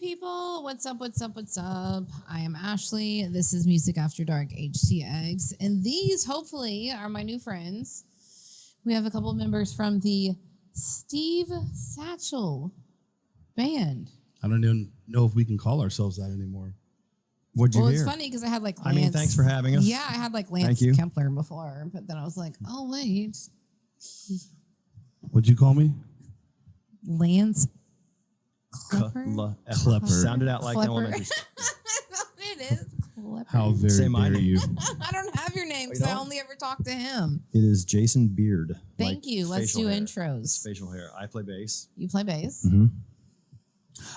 people, what's up, what's up, what's up? I am Ashley. This is Music After Dark HTX, and these, hopefully, are my new friends. We have a couple of members from the Steve Satchel Band. I don't even know if we can call ourselves that anymore. What'd you hear? It's funny because I had like Lance. thanks for having us. Yeah, I had like Lance Kempler before, but then I was like, oh, wait. What'd you call me? Lance Klepper? Klepper. Sounded out like Klepper. elementary school. It is Klepper. How very Say my dare name. you? I don't have your name because I only ever talked to him. It is Jason Beard. Thank you. Let's do intros. It's facial hair. I play bass. You play bass? Mm-hmm.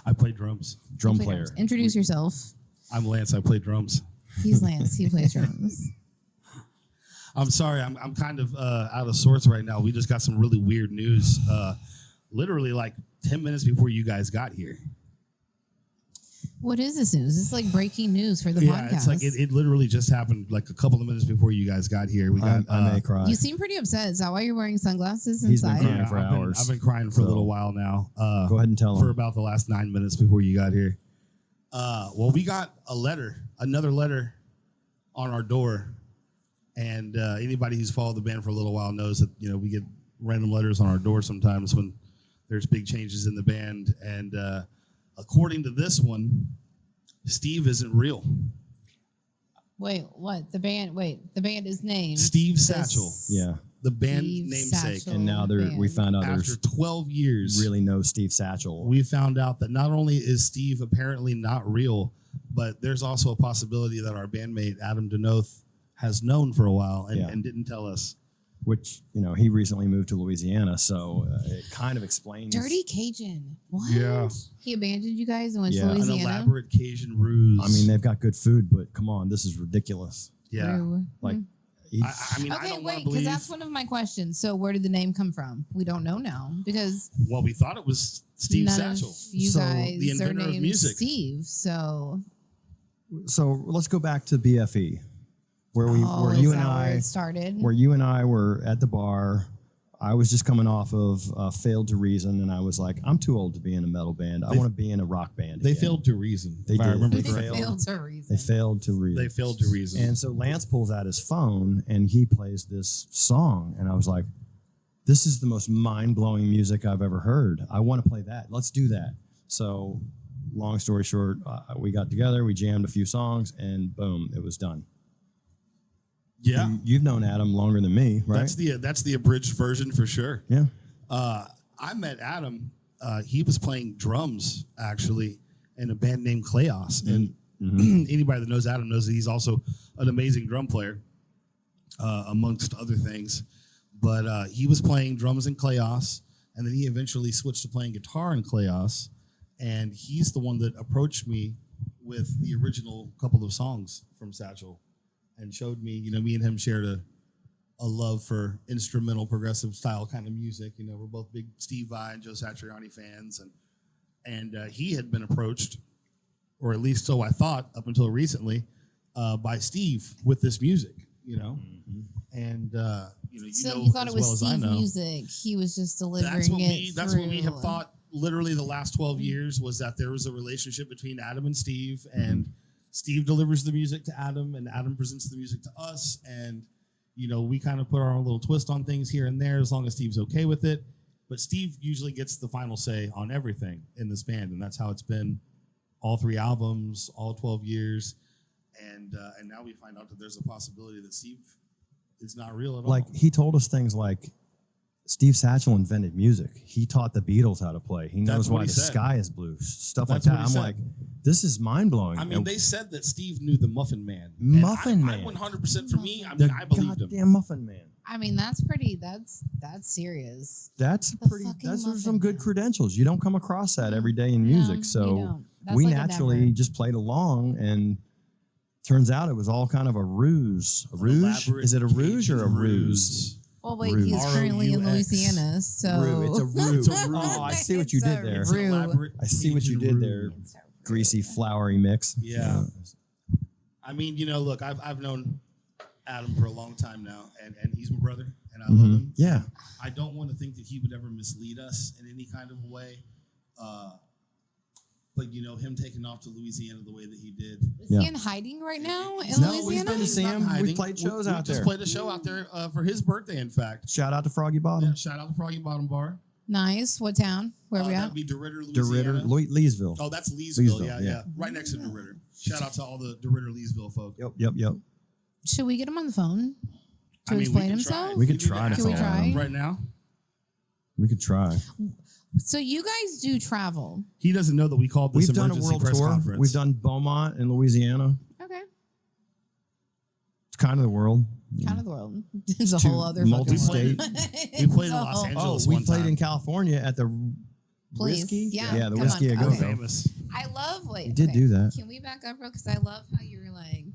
I play drums. Drum You play player. drums. Introduce yourself. I'm Lance. I play drums. He's Lance. He plays drums. I'm sorry. I'm kind of out of sorts right now. We just got some really weird news. Literally like 10 minutes before you guys got here. What is this news? It's like breaking news for the podcast. It's like it literally just happened like a couple of minutes before you guys got here. We got. I may cry. You seem pretty upset. Is that why you're wearing sunglasses He's been inside? crying for hours. I've been crying for a little while now. Go ahead and tell him. For about the last 9 minutes before you got here. Well, we got another letter on our door. And anybody who's followed the band for a little while knows that, we get random letters on our door sometimes when there's big changes in the band. And according to this one, Steve isn't real. Wait, what? The band is named Steve Satchel. Yeah. The band Steve namesake. Satchel And now Band. we found out After there's 12 years, really no Steve Satchel. we found out that not only is Steve apparently not real, but there's also a possibility that our bandmate, Adam Denoth, has known for a while and didn't tell us. Which, he recently moved to Louisiana, so it kind of explains. Dirty Cajun. What? Yeah. He abandoned you guys and went to Yeah. An Louisiana? An elaborate Cajun ruse. I mean, they've got good food, but come on, this is ridiculous. yeah. Rue. Like, I mean, I Okay, don't want wait, to because believe. that's one of my questions. So where did the name come from? We don't know now because Well, we thought it was Steve none Satchel. of you So, guys the are inventor of named music. Steve. So let's go back to BFE, where is you and that where I it started? where you and I were at the bar. I was just coming off of Failed to Reason, and I was like, I'm too old to be in a metal band. I want to be in a rock band. They again. failed to reason. They if I did. remember They correctly. failed to reason. They failed to reason. They failed to reason. And so Lance pulls out his phone, and he plays this song, and I was like, this is the most mind-blowing music I've ever heard. I want to play that. Let's do that. So long story short, we got together, we jammed a few songs, and boom, it was done. yeah. You've known Adam longer than me, right? That's the abridged version for sure. Yeah. I met Adam. He was playing drums actually in a band named Chaos, and anybody that knows Adam knows that he's also an amazing drum player, amongst other things. But he was playing drums in Chaos, and then he eventually switched to playing guitar in Chaos, and he's the one that approached me with the original couple of songs from Satchel, and showed me. Me and him shared a love for instrumental progressive style kind of music. We're both big Steve Vai and Joe Satriani fans, and he had been approached, or at least so I thought up until recently, by Steve with this music. And So you thought it was as well as I Steve know. music. He was just delivering That's what we have through- thought. Literally, the last 12 years was that there was a relationship between Adam and Steve, and Steve delivers the music to Adam, and Adam presents the music to us, and we kind of put our own little twist on things here and there as long as Steve's okay with it. But Steve usually gets the final say on everything in this band, and that's how it's been all 3 albums, all 12 years. And now we find out that there's a possibility that Steve is not real at all. Like, he told us things like, Steve Satchel invented music. He taught the Beatles how to play. He knows That's what why he the said. sky is blue. Stuff That's like what that. he I'm said. like, this is mind-blowing. I mean, And they said that Steve knew the Muffin Man. Muffin I Man. 100% for me, the I believed him. goddamn Muffin Man. I mean, that's pretty. That's serious. That's The pretty. fucking Those are Muffin some good Man. credentials. You don't come across that every day in No, music. you So don't. That's we like a naturally never. just played along, and turns out it was all kind of a ruse. A rouge? Elaborate Is it a rouge or a Cajun ruse? Well, wait, Rue. he's currently in R-O-U-X. Louisiana, so Rue. It's a rue. It's a rue. Oh, I see what you It's a did there. It's an Rue. elaborate I see what you Cajun did rue. there. Greasy, floury mix. Yeah. I mean, look, I've known Adam for a long time now, and he's my brother, and I love him. Yeah. I don't want to think that he would ever mislead us in any kind of way. But him taking off to Louisiana the way that he did. Is he in hiding right now in No, Louisiana? we've been to see him. We've played shows out there. Just played a show out there for his birthday, in fact. Shout out to Froggy Bottom. Yeah, shout out to Froggy Bottom Bar. Nice. What town? Where are we at? That'd be DeRidder, Louisiana. Leesville. Oh, that's Leesville. Yeah. Right next to DeRidder. Shout out to all the DeRidder, Leesville folk. Yep. Should we get him on the phone to explain himself? We could try to Can we call try? him right now. We could try. So you guys do travel. He doesn't know that we called this We've done a emergency world press tour. conference. We've done Beaumont in Louisiana. Okay. It's kind of the world. Kind of the world. It's a whole other multi-state. We played in Los Angeles we one played time. in California at the Please. Whiskey. Yeah, the come Whiskey on. a Go Okay. Go. Famous. I love We did do that. Can we back up, bro? Because I love how you were like,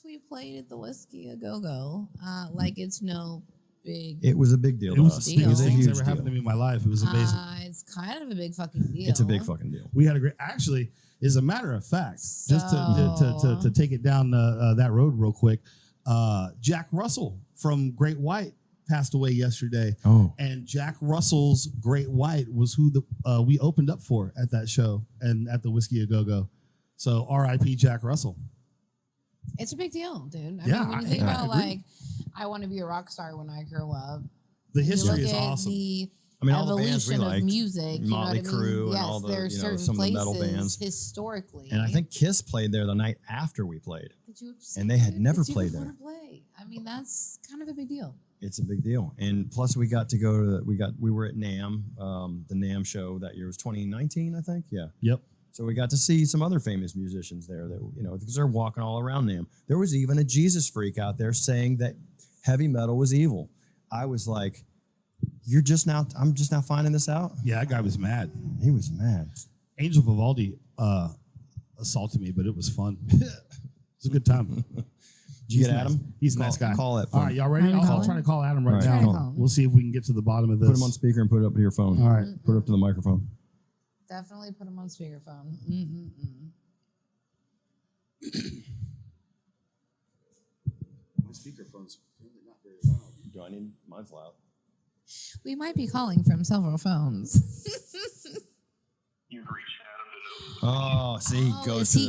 we played at the Whiskey a Go Go. Like it's no big. It was a big deal. It to was us. the Deal. It was biggest a thing huge that's ever happened to deal. me in my life. It was amazing. It's kind of a big fucking deal. It's a big fucking deal. We had a great. Actually, as a matter of fact, just to take it down that road real quick, Jack Russell from Great White passed away yesterday. Oh. And Jack Russell's Great White was who we opened up for at that show and at the Whiskey a Go Go. So R.I.P. Jack Russell. It's a big deal, dude. I Yeah, mean, when you think I about agree. like, I want to be a rock star when I grow up. The You history look is at awesome. the I mean, all the bands we evolution of liked, music, you know Motley what I mean? Crue and Yes, all the, there are certain some of the places metal bands. historically. And I think Kiss played there the night after we played. Did you and they had dude, never that you played would there. wanna Play. I mean, that's kind of a big deal. It's a big deal. And plus we got to go to we were at NAMM, the NAMM show that year was 2019, I think. Yeah. Yep. So we got to see some other famous musicians there that, because they're walking all around NAMM. There was even a Jesus freak out there saying that heavy metal was evil. I was like, I'm just now finding this out? Yeah, that guy was mad. He was mad. Angel Vivaldi assaulted me, but it was fun. It's a good time. Did you get nice. Adam? He's a nice guy. Call it. All right, y'all ready? Wanna call I'm him? trying to call Adam right All right, now. call him. We'll see if we can get to the bottom of this. Put him on speaker and put it up to your phone. All right. Put it up to the microphone. Definitely put him on speakerphone. My speakerphone's really not very loud. Do I need mine's loud? We might be calling from several phones. You've reached Adam Oh, see,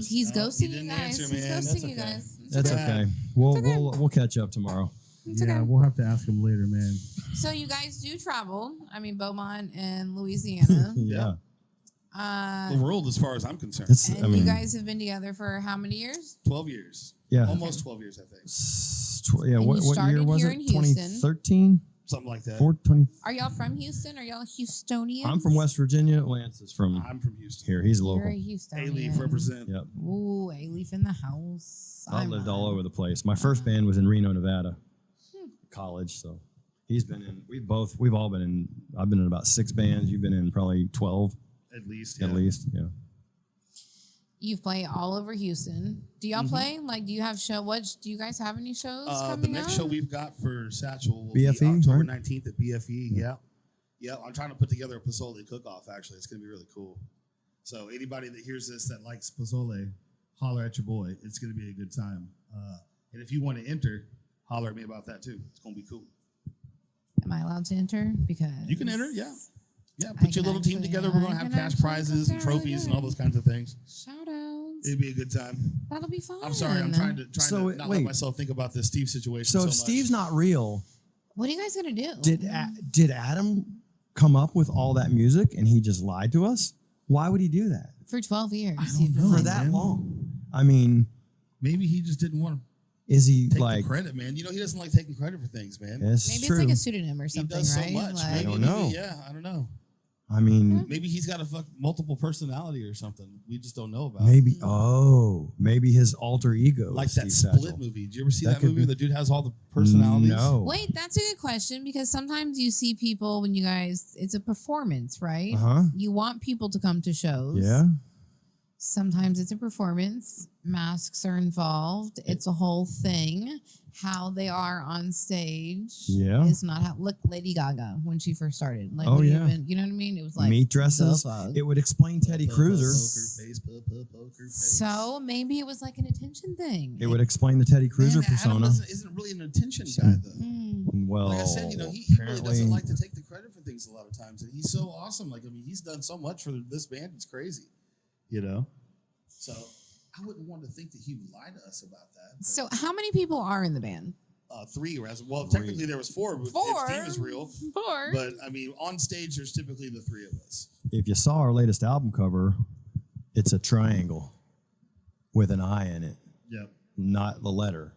He's No, ghosting he you didn't guys. answer, He's man. ghosting That's you okay. guys. That's bad. okay. We'll catch up tomorrow. It's okay. we'll have to ask him later, man. So you guys do travel. I mean, Beaumont and Louisiana. Yeah. The world, as far as I'm concerned. And you guys have been together for how many years? 12 years. Yeah. Almost 12 years, I think. Yeah. And What you year started was here it? in Houston. 2013? Something like that. 20. Are y'all from Houston? Are y'all Houstonians? I'm from West Virginia. Lance is from I'm from Houston. here. He's a You're local. a Houstonian. A-Leaf represent. Yep. Ooh, A-Leaf in the house. I lived all over the place. My first band was in Reno, Nevada, college. So he's been in. We've all been in. I've been in about 6 bands. You've been in probably 12 At least. at least. Yeah. You've played all over Houston. Do y'all play? Like, do you have do you guys have any shows The coming next up? show we've got for Satchel will BFE, be October right? 19th at BFE. Yeah. Yeah. I'm trying to put together a Pozole cook-off, actually. It's going to be really cool. So anybody that hears this that likes Pozole, holler at your boy. It's going to be a good time. And if you want to enter, holler at me about that, too. It's going to be cool. Am I allowed to enter? Because You can enter, yeah. Yeah, I put your can little team actually- together. We're going I to have can cash actually prizes and compare really trophies and good. all those kinds of things. Shout outs. It'd be a good time. That'll be fun. I'm sorry. I'm trying to So, not wait. let myself think about the Steve situation So so if much. Steve's not real, What are you guys gonna do? did Adam come up with all that music and he just lied to us? Why would he do that For 12 years. I don't you've been know, for like- that man. long? I mean, Maybe he just didn't want to is he take like? the credit, man. He doesn't like taking credit for things, man. It's Maybe true. it's like a pseudonym or He something, does so right? much. Like, I don't Maybe, know. Yeah, I don't know. I mean, Maybe he's got a multiple personality or something we just don't know about. maybe. Oh, maybe his alter ego, Like is that Steve Split Satchel. movie. Did you ever see That that could movie where be- the dude has all the personalities? No. Wait, that's a good question because sometimes you see people when you guys, it's a performance, right? Uh huh. You want people to come to shows. Yeah. Sometimes it's a performance. Masks are involved. It's a whole thing. How they are on stage Yeah. is not how. Look, Lady Gaga when she first started. Like, Oh, when yeah. you know what I mean? It was like Meat dresses. the fuck. It would explain Teddy Cruiser. Poker face, poker face. So maybe it was like an attention thing. It would explain the Teddy Cruiser Man, Adam persona. isn't really an attention guy, though. Well, Like I said, he really apparently, doesn't like to take the credit for things a lot of times. And he's so awesome. Like, I mean, he's done so much for this band. It's crazy. you know. So I wouldn't want to think that he would lie to us about that. So how many people are in the band? 3, well, technically there was 4. But Four. If Steve is real. 4. But I mean, on stage, there's typically the 3 of us. If you saw our latest album cover, it's a triangle with an eye in it, Yep. not the letter,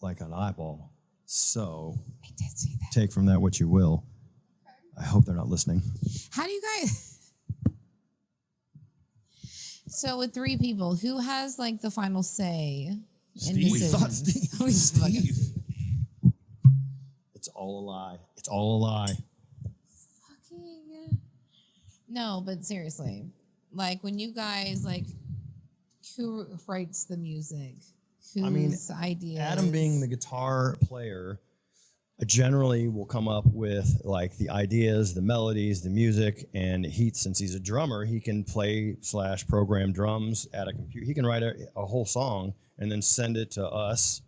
like an eyeball. So I did see that. take from that what you will. I hope they're not listening. How do you guys? So with 3 people, who has like the final say in Steve. We thought decisions? Steve. It's all a lie. It's all a lie. Fucking no, but seriously, like when you guys like, who writes the music? Whose ideas? Adam being the guitar player, generally will come up with like the ideas, the melodies, the music, and since he's a drummer, he can play / program drums at a computer. He can write a whole song and then send it to us,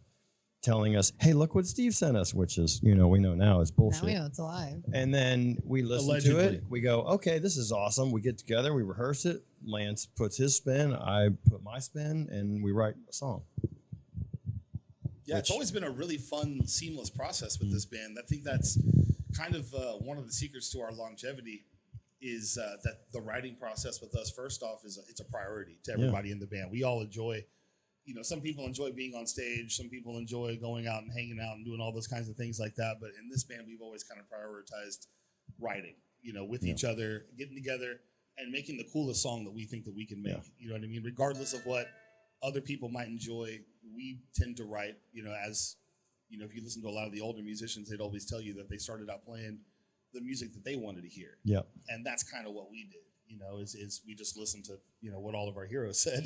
telling us, "Hey, look what Steve sent us," which is, we know now is bullshit. Now we know it's a lie. And then we listen to it. We go, "Okay, this is awesome." We get together, we rehearse it. Lance puts his spin, I put my spin, and we write a song. Yeah, it's always been a really fun, seamless process with this band. I think that's kind of one of the secrets to our longevity is that the writing process with us, first off, it's a priority to everybody in the band. We all enjoy, some people enjoy being on stage. Some people enjoy going out and hanging out and doing all those kinds of things like that. But in this band, we've always kind of prioritized writing, with each other, getting together and making the coolest song that we think that we can make. You know what I mean? Regardless of what other people might enjoy, we tend to write, as, if you listen to a lot of the older musicians, they'd always tell you that they started out playing the music that they wanted to hear. Yeah. And that's kind of what we did, is we just listened to, what all of our heroes said.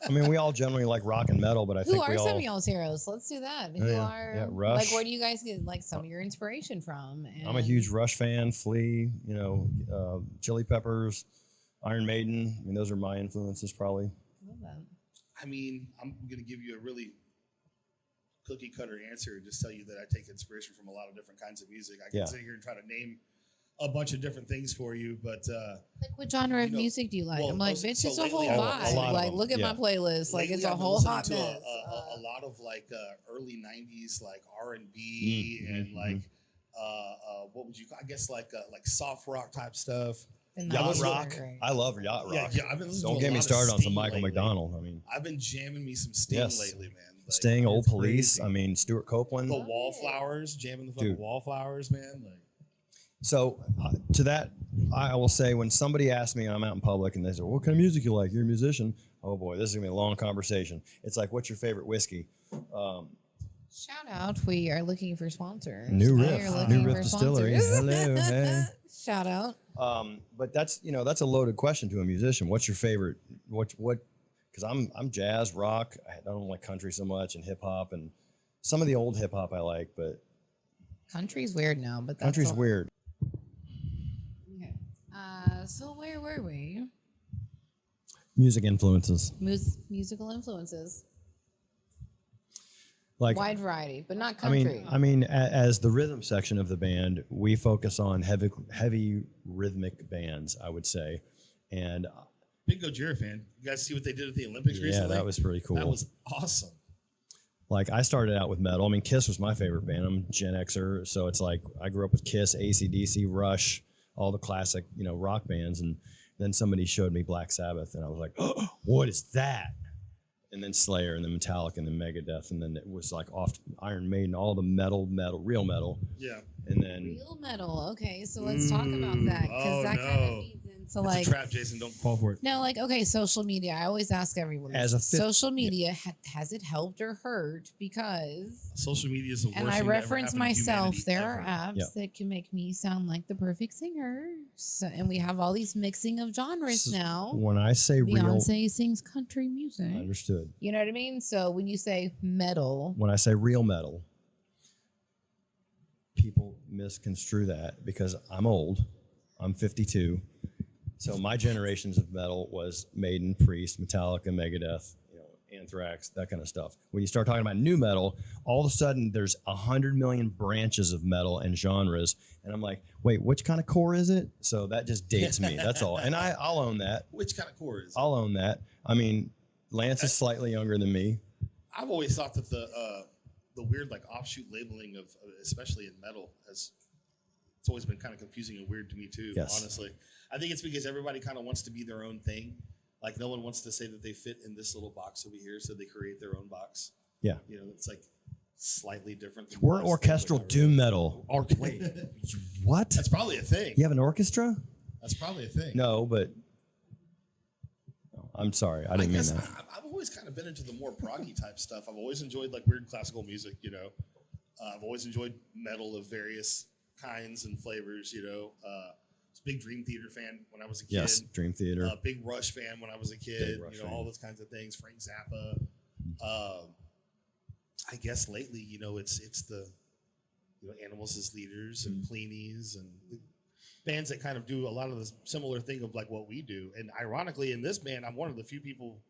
I mean, we all generally like rock and metal, but I think Who are some of y'all's heroes? Let's do that. Who are, Rush. like, where do you guys get, like, some of your inspiration from? And I'm a huge Rush fan, Flea, Chili Peppers, Iron Maiden. I mean, those are my influences probably. Love that. I mean, I'm going to give you a really cookie cutter answer and just tell you that I take inspiration from a lot of different kinds of music. I can sit here and try to name a bunch of different things for you, but like, what genre of music do you like? well, I'm like, bitch, it's a whole lately, vibe. Like, look at my playlist. Like, lately it's a I've been whole listening hot to mess. a lot of like early '90s like R&B and like what would you? I guess like soft rock type stuff. Yacht rock. I love yacht rock. Yeah, I've been listening Don't to a get me lot of started on some Sting Michael lately. McDonald. I mean, I've been jamming me some Sting lately, man. Like, Sting, Old it's Police. crazy. I mean, Stuart Copeland. The Wallflowers, jamming the fucking Wallflowers, man. Like, So to that, I will say when somebody asks me, I'm out in public and they say, "What kind of music you like? You're a musician." Oh boy, this is gonna be a long conversation. It's like, "What's your favorite whiskey?" Shout out. We are looking for sponsors. New We Riff, are looking New Riff for Distillery. sponsors. Hello, hey. Shout out. But that's a loaded question to a musician. What's your favorite? What? Because I'm jazz, rock. I don't like country so much, and hip hop, and some of the old hip hop I like, but Country's weird now, but that's country's all. weird. Okay. So where were we? Music influences, Musical influences. like Wide variety, but not country. I mean, as the rhythm section of the band, we focus on heavy rhythmic bands, I would say, and big Gojira fan. You guys see what they did at the Olympics recently? Yeah, that was pretty cool. That was awesome. Like, I started out with metal. I mean, Kiss was my favorite band. I'm Gen Xer, so it's like I grew up with Kiss, AC/DC, Rush, all the classic, rock bands. And then somebody showed me Black Sabbath, and I was like, "Oh, what is that?" And then Slayer, and then Metallica, and then Megadeth, and then it was like off Iron Maiden, all the metal, real metal. Yeah. And then Real metal. Okay, so let's talk about that because that kind of feeds into It's like a trap, Jason. Don't fall for it. no, like okay, social media. I always ask everyone As this. a social media has it helped or hurt? Because Social media is the worst and I thing that ever reference happened to myself. humanity There are ever. apps that can make me sound like the perfect singer, so, and we have all these mixing of genres now. when I say real, Beyonce sings country music. understood. You know what I mean? So when you say metal, When I say real metal, people misconstrue that because I'm old. I'm 52. So my generations of metal was Maiden, Priest, Metallica, Megadeth, Anthrax, that kind of stuff. When you start talking about new metal, all of a sudden there's 100 million branches of metal and genres, and I'm like, wait, which kind of core is it? So that just dates me. That's all, and I'll own that. Which kind of core is it? I'll own that. I mean, Lance is slightly younger than me. I've always thought that the weird like offshoot labeling of especially in metal has it's always been kind of confusing and weird to me too. Yes. Honestly, I think it's because everybody kind of wants to be their own thing. Like no one wants to say that they fit in this little box over here, so they create their own box. Yeah, You know, it's like slightly different. Than we're most orchestral things, but not doom really. metal. Wait, what? That's probably a thing. You have an orchestra? That's probably a thing. No, but I'm sorry, I didn't mean that. I've always kind of been into the more proggy type stuff. I've always enjoyed like weird classical music. You know, I've always enjoyed metal of various kinds and flavors. You know, I was a big Dream Theater fan when I was a kid. Yes, Dream Theater. Big Rush fan when I was a kid. You know, all those kinds of things. Frank Zappa. I guess lately, you know, it's the Animals as Leaders and Pleenies and bands that kind of do a lot of the similar thing of like what we do. And ironically, in this band, I'm one of the few people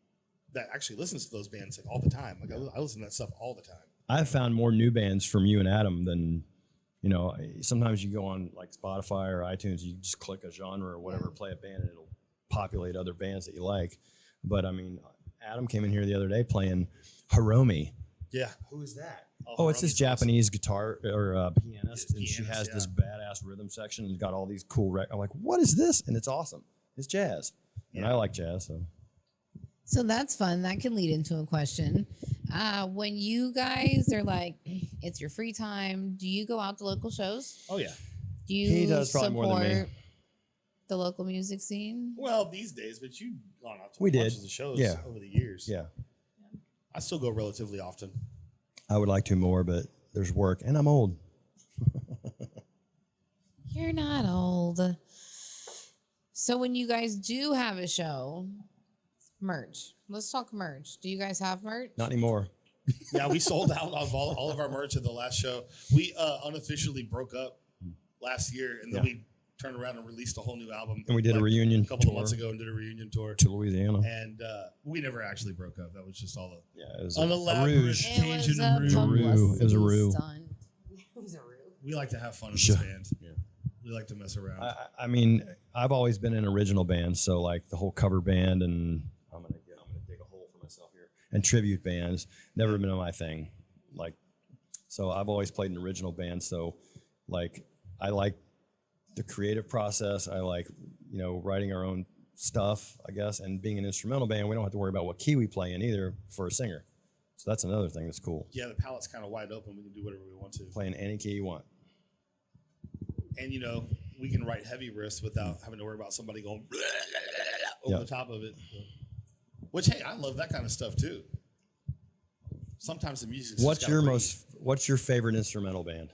that actually listens to those bands like all the time. Like I listen to that stuff all the time. I've found more new bands from you and Adam than, you know, sometimes you go on like Spotify or iTunes, you just click a genre or whatever, play a band, and it'll populate other bands that you like. But I mean, Adam came in here the other day playing Hiromi. Yeah. Who is that? Oh, it's this Japanese guitar or pianist, and she pianist, has yeah. this badass rhythm section and got all these cool I'm like, what is this? And it's awesome. It's jazz. And I like jazz, so. So that's fun. That can lead into a question. When you guys are like, it's your free time, do you go out to local shows? Oh, yeah. Do you He does probably more than me. support the local music scene? Well, these days, but you've gone out to We a bunch did. of the shows Yeah. over the years. Yeah. I still go relatively often. I would like to more, but there's work, and I'm old. You're not old. So when you guys do have a show, merch. Let's talk merch. Do you guys have merch? Not anymore. Yeah, we sold out of all of our merch at the last show. We unofficially broke up last year, and then we turned around and released a whole new album. And we did a reunion a couple tour of months ago and did a reunion tour. to Louisiana. And we never actually broke up. That was just all Yeah, it was an a elaborate rouge. change It was in a rouge. It was a ruse. stunt. It was a ruse. We like to have fun in Sure. this band. Yeah. We like to mess around. I mean, I've always been in original bands, so like the whole cover band, and I'm gonna dig a hole for myself here. And tribute bands, never been my thing. Like, so I've always played in original bands. So, like, I like the creative process. I like, you know, writing our own stuff, I guess. And being an instrumental band, we don't have to worry about what key we play in either for a singer. So that's another thing that's cool. Yeah, the palette's kind of wide open. We can do whatever we want to. Playing any key you want. And, you know, we can write heavy riffs without having to worry about somebody going over the top of it. Which, hey, I love that kind of stuff too. Sometimes the music's just What's gotta your breathe. What's your favorite instrumental band?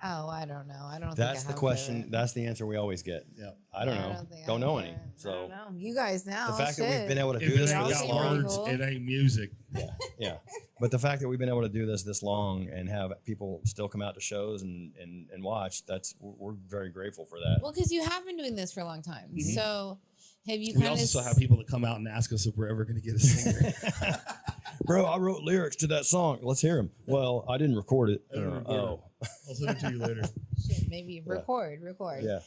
Oh, I don't know. I don't think That's I the have question. favorite. That's the answer we always get. Yeah. I don't Yeah, know. think I Don't have know a any. favorite. I So don't know. You guys now. the fact that we've been able to If do it this ain't for this got Y'all long, seem words, cool. it ain't music. yeah. But the fact that we've been able to do this long and have people still come out to shows and watch, we're very grateful for that. Well, because you have been doing this for a long time. Mm-hmm. So have you We kind also of still have people that come out and ask us if we're ever going to get a singer. Bro, I wrote lyrics to that song. Let's hear them. Well, I didn't record it. didn't record I'll send it to you later. maybe record? Yeah.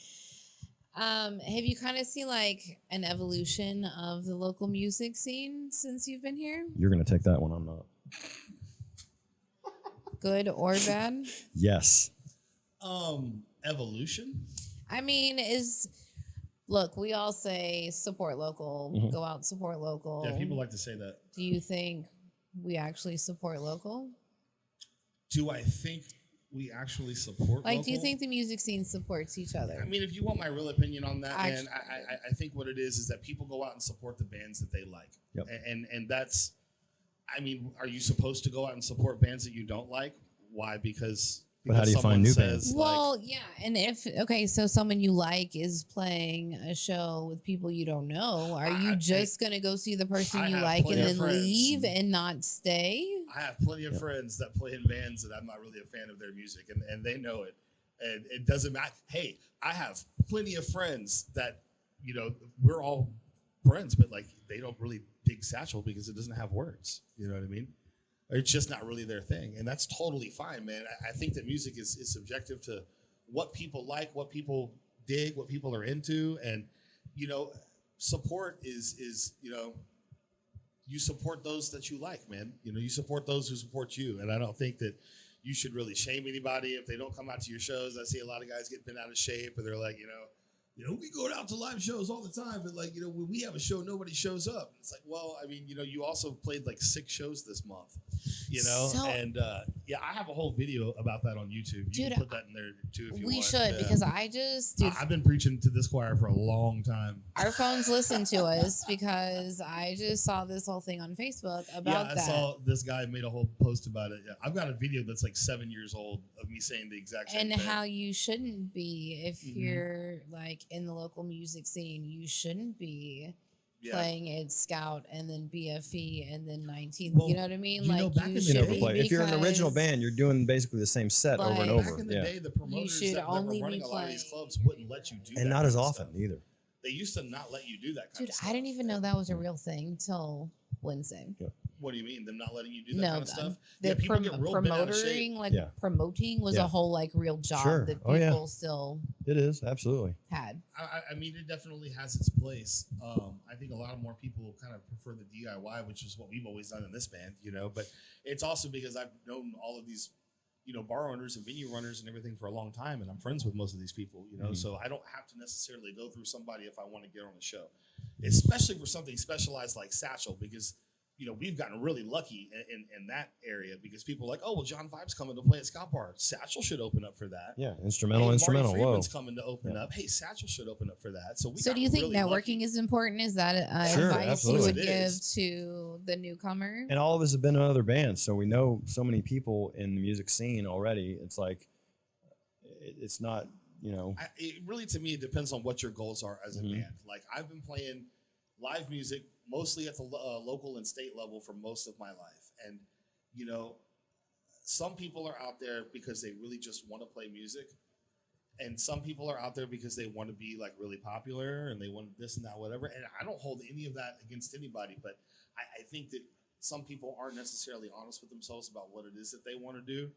Have you kind of seen like an evolution of the local music scene since you've been here? You're going to take that one. I'm not. Good or bad? Yes. Evolution? I mean, look, we all say support local, Mm-hmm. go out and support local. Yeah, people like to say that. Do you think we actually support local? Do I think we actually support Like, local? do you think the music scene supports each other? I mean, if you want my real opinion on that, Actu- man, I think what it is that people go out and support the bands that they like. Yep. And that's, I mean, are you supposed to go out and support bands that you don't like? Why? Because But how do you someone find new says, bands? Well, yeah, and so someone you like is playing a show with people you don't know, are you just gonna go see the person I you have like and plenty of then friends. leave and not stay? I have plenty of friends that play in bands that I'm not really a fan of their music, and they know it. And it doesn't matter. Hey, I have plenty of friends that, you know, we're all friends, but like they don't really dig Satchel because it doesn't have words. You know what I mean? Or it's just not really their thing, and that's totally fine, man. I think that music is subjective to what people like, what people dig, what people are into, and you know, support is you know, you support those that you like, man. You know, you support those who support you, and I don't think that you should really shame anybody if they don't come out to your shows. I see a lot of guys get bent out of shape, or they're like, you know, we go out to live shows all the time, but like, you know, when we have a show, nobody shows up. It's like, well, I mean, you know, you also played like 6 shows this month, you know, and yeah, I have a whole video about that on YouTube. You can put that in there too if you want. We should, because I've been preaching to this choir for a long time. Our phones listen to us because I just saw this whole thing on Facebook about that. I saw this guy made a whole post about it. Yeah, I've got a video that's like 7 years old of me saying the exact same thing. And how you shouldn't be if you're like in the local music scene, you shouldn't be playing at Scout and then BFE and then 19th. Well, you know what I mean? Like you should be, if you're an original band, you're doing basically the same set over and over. Back in the day, the promoters that were running a lot of these clubs wouldn't let you do that. And not as often either. They used to not let you do that kind of stuff. I didn't even know that was a real thing till Wednesday. Yeah. What do you mean? Them not letting you do that kind of stuff? The people get real promoting was a whole like real job that people still it is absolutely had. I mean, it definitely has its place. I think a lot of more people kind of prefer the DIY, which is what we've always done in this band, you know. But it's also because I've known all of these, you know, bar owners and venue runners and everything for a long time, and I'm friends with most of these people, you know. So I don't have to necessarily go through somebody if I want to get on the show, especially for something specialized like Satchel, because you know, we've gotten really lucky in that area because people are like, oh, well, John Vibe's coming to play at Scout Bar. Satchel should open up for that. Yeah, instrumental. Marty Friedman's coming to open up. Hey, Satchel should open up for that. So do you think really networking is important? Is that advice you would give to the newcomer? And all of us have been in other bands, so we know so many people in the music scene already. It's like, it's not, you know. It really, to me, it depends on what your goals are as a band. Like, I've been playing live music mostly at the local and state level for most of my life. And, you know, some people are out there because they really just want to play music. And some people are out there because they want to be like really popular and they want this and that, whatever. And I don't hold any of that against anybody, but I think that some people aren't necessarily honest with themselves about what it is that they want to do.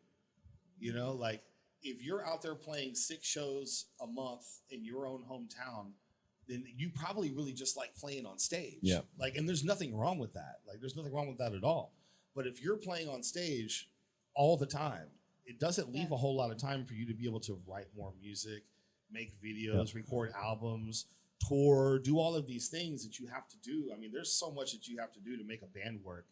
You know, like if you're out there playing 6 shows a month in your own hometown, then you probably really just like playing on stage. Yeah. Like, and there's nothing wrong with that. Like, there's nothing wrong with that at all. But if you're playing on stage all the time, it doesn't leave a whole lot of time for you to be able to write more music, make videos, record albums, tour, do all of these things that you have to do. I mean, there's so much that you have to do to make a band work.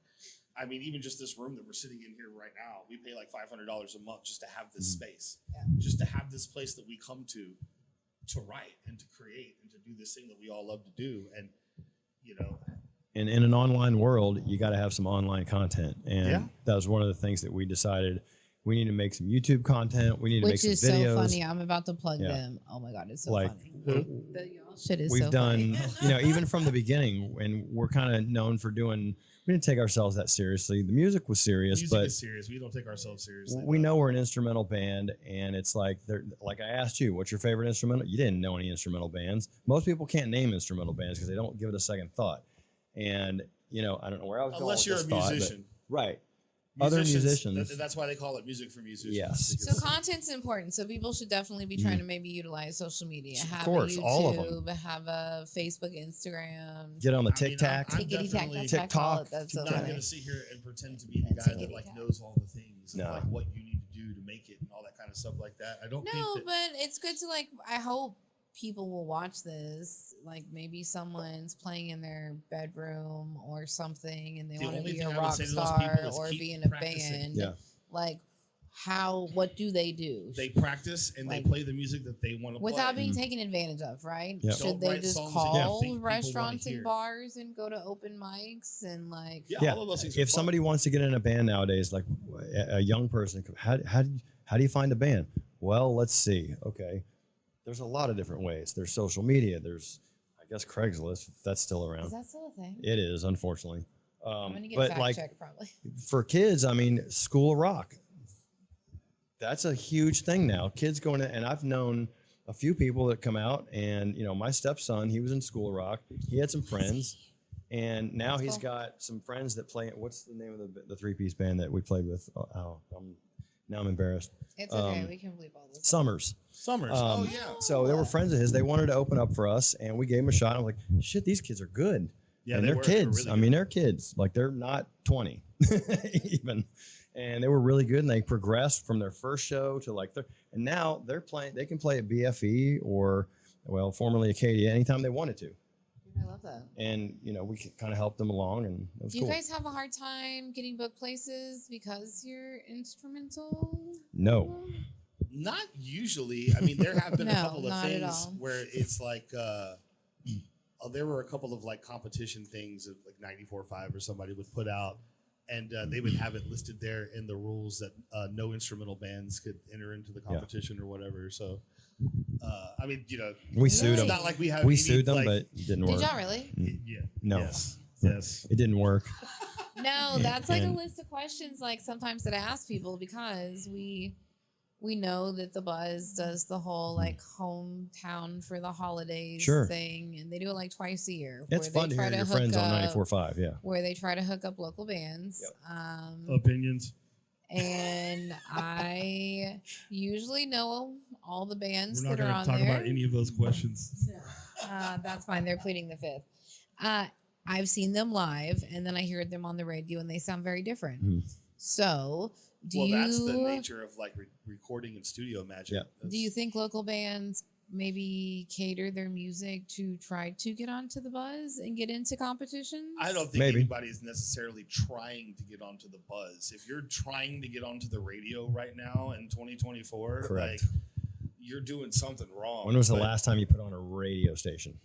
I mean, even just this room that we're sitting in here right now, we pay like $500 a month just to have this space, just to have this place that we come to write and to create and to do this thing that we all love to do. And, you know, and in an online world, you got to have some online content. And that was one of the things that we decided we need to make some YouTube content. We need to make some videos. Which is so funny. I'm about to plug them. Oh my God, it's so funny. The y'all shit is we've so done, funny. you know, even from the beginning, and we're kind of known for doing, we didn't take ourselves that seriously. The music was serious, music is serious. We don't take ourselves seriously. We know we're an instrumental band, and it's like, like I asked you, what's your favorite instrumental? You didn't know any instrumental bands. Most people can't name instrumental bands because they don't give it a second thought. And, you know, I don't know where I was going with this thought. Unless you're a musician. Right. Other musicians. That's why they call it music for musicians. Yes. So content's important. So people should definitely be trying to maybe utilize social media. Have of course, a YouTube, all of them. Have a Facebook, Instagram. Get on the TikTok. TikTok. That's I'm not going to sit here and pretend to be the guy that like knows all the things and like what you need to do to make it and all that kind of stuff like that. I don't think that. But it's good to like, I hope people will watch this. Like maybe someone's playing in their bedroom or something and they want to be a rock star or be in a band. Yeah. Like what do? They practice and they play the music that they want to play. Without being taken advantage of, right? Yep. Should they just call restaurants and bars and go to open mics and like... Yeah, all of those things if somebody wants to get in a band nowadays, like a young person, how do you find a band? Well, let's see. Okay. There's a lot of different ways. There's social media. There's, I guess, Craigslist, if that's still around. Is that still a thing? It is, unfortunately. I'm going to get fact-checked probably. For kids, I mean, School of Rock. That's a huge thing now. Kids going to, and I've known a few people that come out, and my stepson, he was in School Rock. He had some friends, and now he's got some friends that play. What's the name of the 3-piece band that we played with? Now I'm embarrassed. It's okay. We can believe all this. Summers. Oh yeah. So they were friends of his. They wanted to open up for us, and we gave them a shot. I'm like, shit, these kids are good. Yeah, and they're kids. Really I mean, they're kids. Like, they're not 20 even. And they were really good, and they progressed from their first show to and now they're playing. They can play at BFE or, formerly Acadia, anytime they wanted to. I love that. And we kind of helped them along, and it was Do cool. you guys have a hard time getting booked places because you're instrumental? No. Not usually. I mean, there have been a couple of not at things all. where it's like there were a couple of competition things of 94.5 or somebody would put out, and they would have it listed there in the rules that no instrumental bands could enter into the competition or whatever. So, I mean, we sued them. It's not like we sued them, but it didn't work. Did y'all really? Yeah. No. Yes. It didn't work. No, that's a list of questions sometimes that I ask people because we know that the Buzz does the whole hometown for the holidays thing, and they do it twice a year. It's fun to hear your friends on 94.5, yeah. Where they try to hook up local bands. Yep. Opinions. And I usually know all the bands We're not that are going on to talk there. about any of those questions. That's fine. They're pleading the fifth. I've seen them live, and then I hear them on the radio, and they sound very different. Mm-hmm. So, that's the nature of recording and studio magic. Yeah. Do you think local bands maybe cater their music to try to get onto the Buzz and get into competitions? I don't think anybody is necessarily trying to get onto the Buzz. If you're trying to get onto the radio right now in 2024, correct, you're doing something wrong. When was the last time you put on a radio station?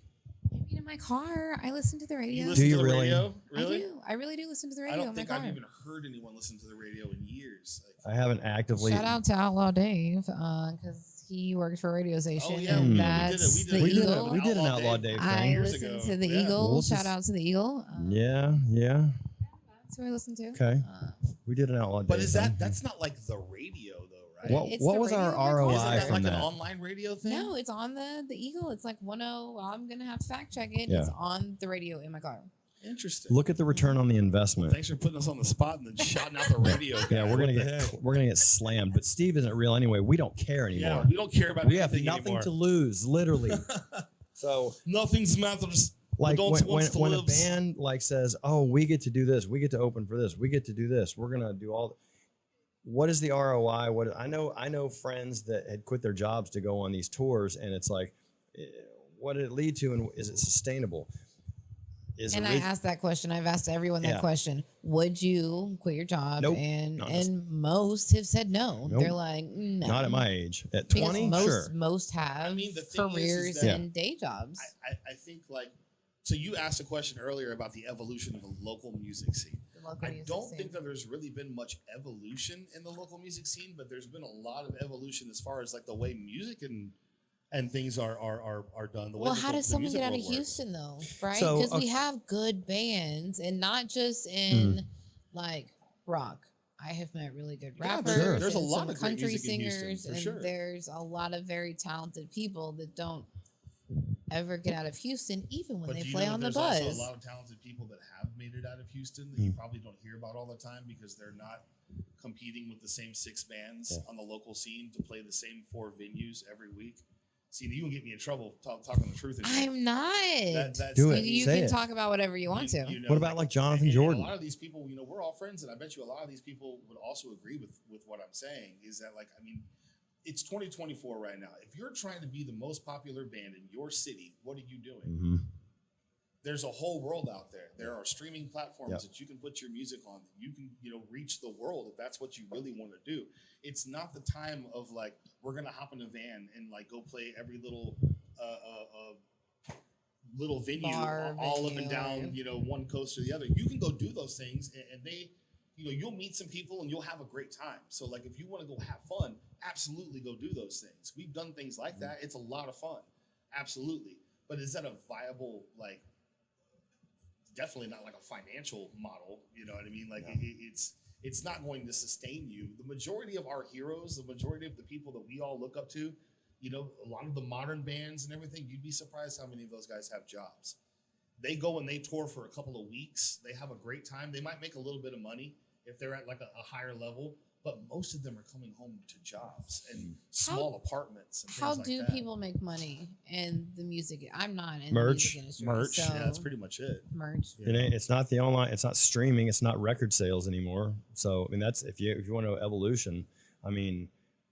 In my car, I listen to the radio. You listen do you to the really? Radio? Really? I really do listen to the radio. I don't think in my car. I've even heard anyone listen to the radio in years. I haven't actively. Shout out to Outlaw Dave because he works for a radio station. Oh, yeah, and we that's did the it. Eagle. We did an Outlaw Dave thing. I years listen ago. to the Yeah. Eagle. We'll Shout just- out to the Eagle. Yeah. That's who I listen to. Okay. We did an Outlaw Dave. But is thing. that's not like the radio though, right? What It's what the was our radio ROI Is it from like that? an online radio thing? No, it's on the Eagle. It's like 10. I'm gonna have to fact check it. Yeah. It's on the radio in my car. Interesting. Look at the return on the investment. Thanks for putting us on the spot and then shouting out the radio. Yeah, we're gonna What the heck? get slammed. But Steve isn't real anyway. We don't care anymore. Yeah, we don't care about We have anything nothing anymore. to lose, literally. So Nothing's matters. like Adults when wants to a lives. band says, "Oh, we get to do this. We get to open for this. We get to do this. We're gonna do all." What is the ROI? I know friends that had quit their jobs to go on these tours, and it's like, what did it lead to, and is it sustainable? And I asked that question. I've asked everyone that question. Would you quit your job? Nope. And most have said no. Nope. They're like, no. Not at my age. At Because 20, most, sure. most have I mean, the thing careers is that- and day jobs. I think so you asked a question earlier about the evolution of the local music scene. I don't think that there's really been much evolution in the local music scene, but there's been a lot of evolution as far as the way music and things are done. The way Well, that how the does someone music get out of world works. Houston though, right? So, Because we have good bands, and not just in rock. I have met really good Yeah, rappers. sure. There's a and lot some of great country music in Houston, singers, for and sure. there's a lot of very talented people that don't ever get out of Houston, even when But they do you play know on that the there's Buzz. also a lot of talented people that have made it out of Houston that you probably don't hear about all the time because they're not competing with the same 6 bands on the local scene to play the same 4 venues every week. See, you can get me in trouble talking the truth. I'm not. Do it. You Say can it. talk about whatever you want to. What about Jonathan and Jordan? A lot of these people, we're all friends, and I bet you a lot of these people would also agree with what I'm saying. Is that it's 2024 right now. If you're trying to be the most popular band in your city, what are you doing? Mm-hmm. There's a whole world out there. There are streaming platforms Yep. that you can put your music on. That you can, reach the world if that's what you really want to do. It's not the time of we're gonna hop in a van and go play every little little venue Bar all up venue, and down, one coast or the other. You can go do those things, and they, you'll meet some people and you'll have a great time. So if you want to go have fun, absolutely go do those things. We've done things like that. It's a lot of fun, absolutely. But is that a viable definitely not a financial model, you know what I mean? It's not going to sustain you. The majority of our heroes, the majority of the people that we all look up to, You know, a lot of the modern bands and everything, you'd be surprised how many of those guys have jobs. They go and they tour for a couple of weeks. They have a great time. They might make a little bit of money if they're at like a higher level, but most of them are coming home to jobs and small apartments. And How things do like that. people make money in the music? I'm not in Merch. the music industry. Merch? So Yeah, that's pretty much it. merch. You know? It's not the online. It's not streaming. It's not record sales anymore. So I mean, that's if you want to know evolution. I mean,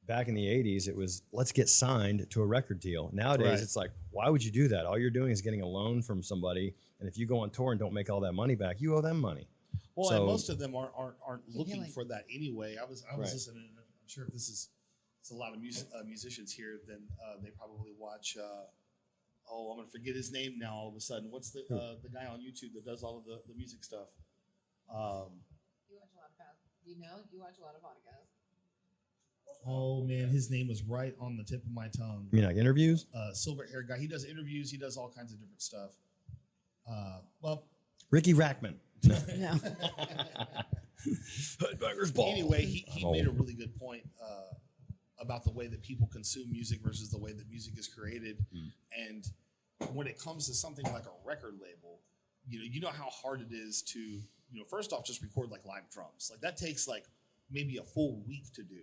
back in the '80s, it was let's get signed to a record deal. Nowadays, Right. it's like, why would you do that? All you're doing is getting a loan from somebody, and if you go on tour and don't make all that money back, you owe them money. Well, So- and most of them aren't Yeah, looking like- for that anyway. I was Right. listening. I'm sure if it's a lot of musicians here, then they probably watch. I'm gonna forget his name now. All of a sudden, what's the guy on YouTube that does all of the music stuff? You watch a lot of podcasts. You watch a lot of podcasts. Oh man, his name was right on the tip of my tongue. I mean, like interviews. Silver hair guy. He does interviews. He does all kinds of different stuff. Well, Ricky Rackman. No. Headbangers Ball. anyway, he I'm made a old. really good point about the way that people consume music versus the way that music is created. And when it comes to something like a record label, you know how hard it is to, first off, just record like live drums. Like that takes like maybe a full week to do.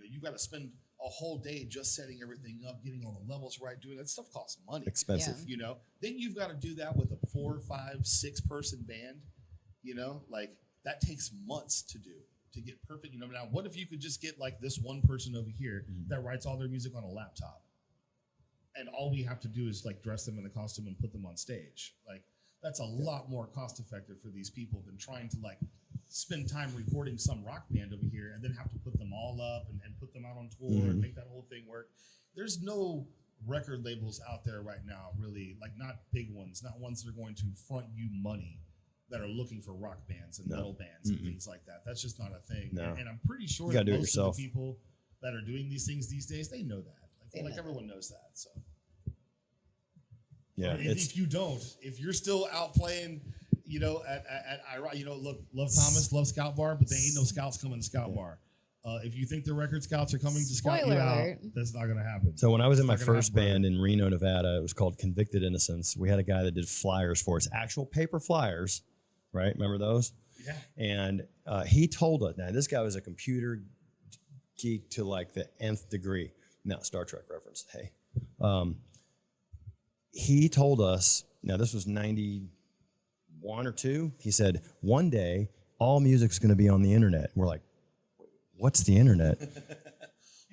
You've got to spend a whole day just setting everything up, getting all the levels right, doing that stuff costs money. Expensive. Yeah. Then you've got to do that with a 4, 5, 6 person band. Like that takes months to do to get perfect. Now what if you could just get like this one person over here that writes all their music on a laptop, and all we have to do is like dress them in the costume and put them on stage? Like that's a lot more cost effective for these people than trying to like spend time recording some rock band over here and then have to put them all up and put them out on tour and make that whole thing work. There's no record labels out there right now, really, like not big ones, not ones that are going to front you money, that are looking for rock bands and metal bands and things like that. That's just not a thing. No. And I'm pretty sure You gotta that do it most yourself. of the people that are doing these things these days, they know that. They Like know everyone knows that. So Yeah, if you don't, if you're still out playing, at look, love Thomas, love Scout Bar, but they ain't no scouts coming to Scout Bar. If you think the record scouts are coming to scout you Spoiler out, alert. that's not going to happen. So when I was in my It's not gonna first happen. band in Reno, Nevada, it was called Convicted Innocence. We had a guy that did flyers for us, actual paper flyers, right? Remember those? Yeah. And he told us, now this guy was a computer geek to like the nth degree. Now, Star Trek reference, hey. He told us, now this was 91 or 2, he said, one day, all music's going to be on the internet. We're like, what's the internet?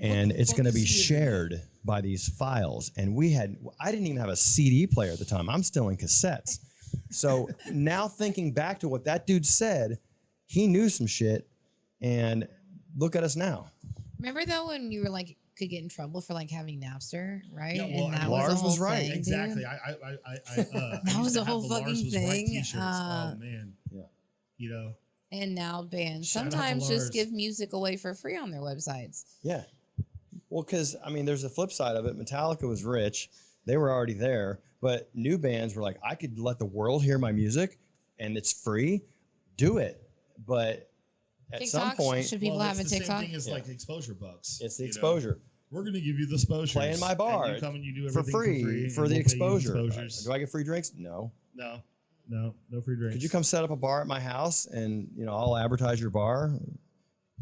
And it's going to be shared by these files. And I didn't even have a CD player at the time. I'm still in cassettes. So now thinking back to what that dude said, he knew some shit. And look at us now. Remember though when you were like could get in trouble for like having Napster, right? Yeah, well, and that Lars was, a whole was right. thing, dude. Exactly. That was a a whole fucking thing. T-shirts. Oh man. Yeah. And now bands Shout out to sometimes just Lars. give music away for free on their websites. Yeah. Well, because, I mean, there's the flip side of it. Metallica was rich. They were already there. But new bands were like, I could let the world hear my music and it's free. Do it. But at some TikToks? point, Should people have a it's TikTok? The same thing as like exposure bucks. it's the you know? exposure. We're going to give you the exposures. Play in my bar And you come and you do for everything free for and the we'll pay you exposure. exposures. Do I get free drinks? No. No free drinks. Could you come set up a bar at my house and, I'll advertise your bar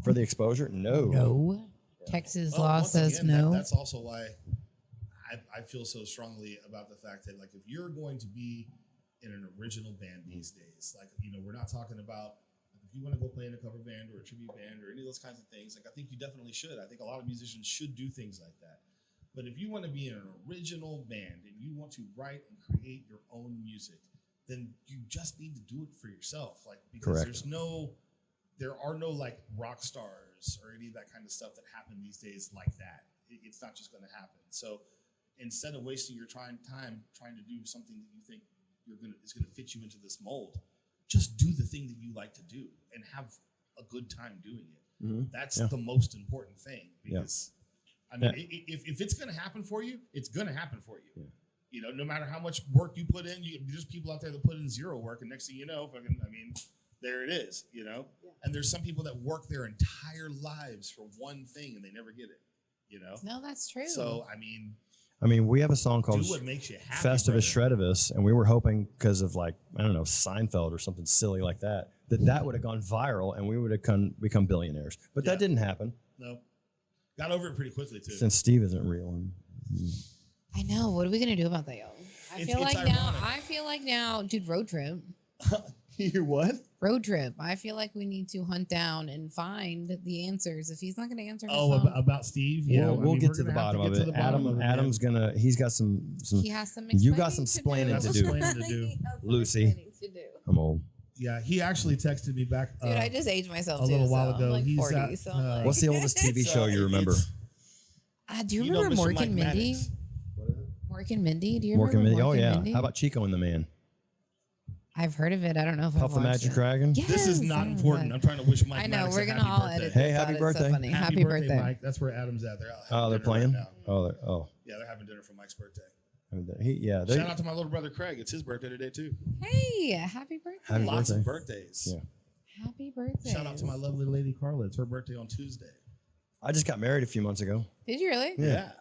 for the exposure? No. No. Texas Well, law once says again, no. That's also why I feel so strongly about the fact that, like, if you're going to be in an original band these days, like, we're not talking about if you want to go play in a cover band or a tribute band or any of those kinds of things. Like, I think you definitely should. I think a lot of musicians should do things like that. But if you want to be in an original band and you want to write and create your own music, then you just need to do it for yourself. Like, because Correct. there are no like rock stars or any of that kind of stuff that happen these days like that. It's not just going to happen. So instead of wasting your time trying to do something that you think is going to fit you into this mold, just do the thing that you like to do and have a good time doing it. Mm-hmm. That's the most important thing, because I mean, Yeah. if it's going to happen for you, it's going to happen for you. Yeah. No matter how much work you put in, there's people out there that put in zero work, and next thing you know, there it is, And there's some people that work their entire lives for one thing and they never get it, No, that's true. So, I mean, I mean, we have a song called Do what makes you happy. Festivus brother. Shredivus, and we were hoping because of like, I don't know, Seinfeld or something silly like that, that would have gone viral and we would have become billionaires. But that didn't happen. No. Got over it pretty quickly, too. Since Steve isn't real. I know. What are we gonna do about that, y'all? I It's feel like now, dude. Road trip. You're what? Road trip. I feel like we need to hunt down and find the answers. If he's not going to answer, his Oh, phone, about Steve? We'll get we're to the gonna have bottom of get it. to the bottom of it, man. Adam's gonna. He's got some. he has some. You got some explaining splaining to That's do. explaining to do. He has some Lucy. explaining to do. I'm old. Yeah, he actually texted me back. Dude, I just aged myself a too, little while so ago. I'm like He's 40. at, So I'm like, What's the oldest TV show you remember? do you you know remember Mr. Mork and Mike Mindy? Maddox. Mork and Mindy? Do you Mork remember and Mindy. Oh Mork and yeah. Mindy? How about Chico and the Man? I've heard of it. I don't know if Puff I've the watched Magic it. Dragon. Yes, This is I not remember important. that. I'm trying to wish Mike I know. Maddox We're a gonna happy all birthday. edit. Hey, this happy out. It's birthday. So funny. Happy birthday. Mike. That's where Adam's at. They're Oh, they're having dinner playing. right now. Oh. Yeah, they're having dinner for Mike's birthday. They Shout out to my little brother Craig. It's his birthday today too. Hey, happy birthday. Happy Lots birthday. of birthdays. Yeah. Happy birthday. Shout out to my lovely lady Carla. It's her birthday on Tuesday. I just got married a few months ago. Did you really? Yeah.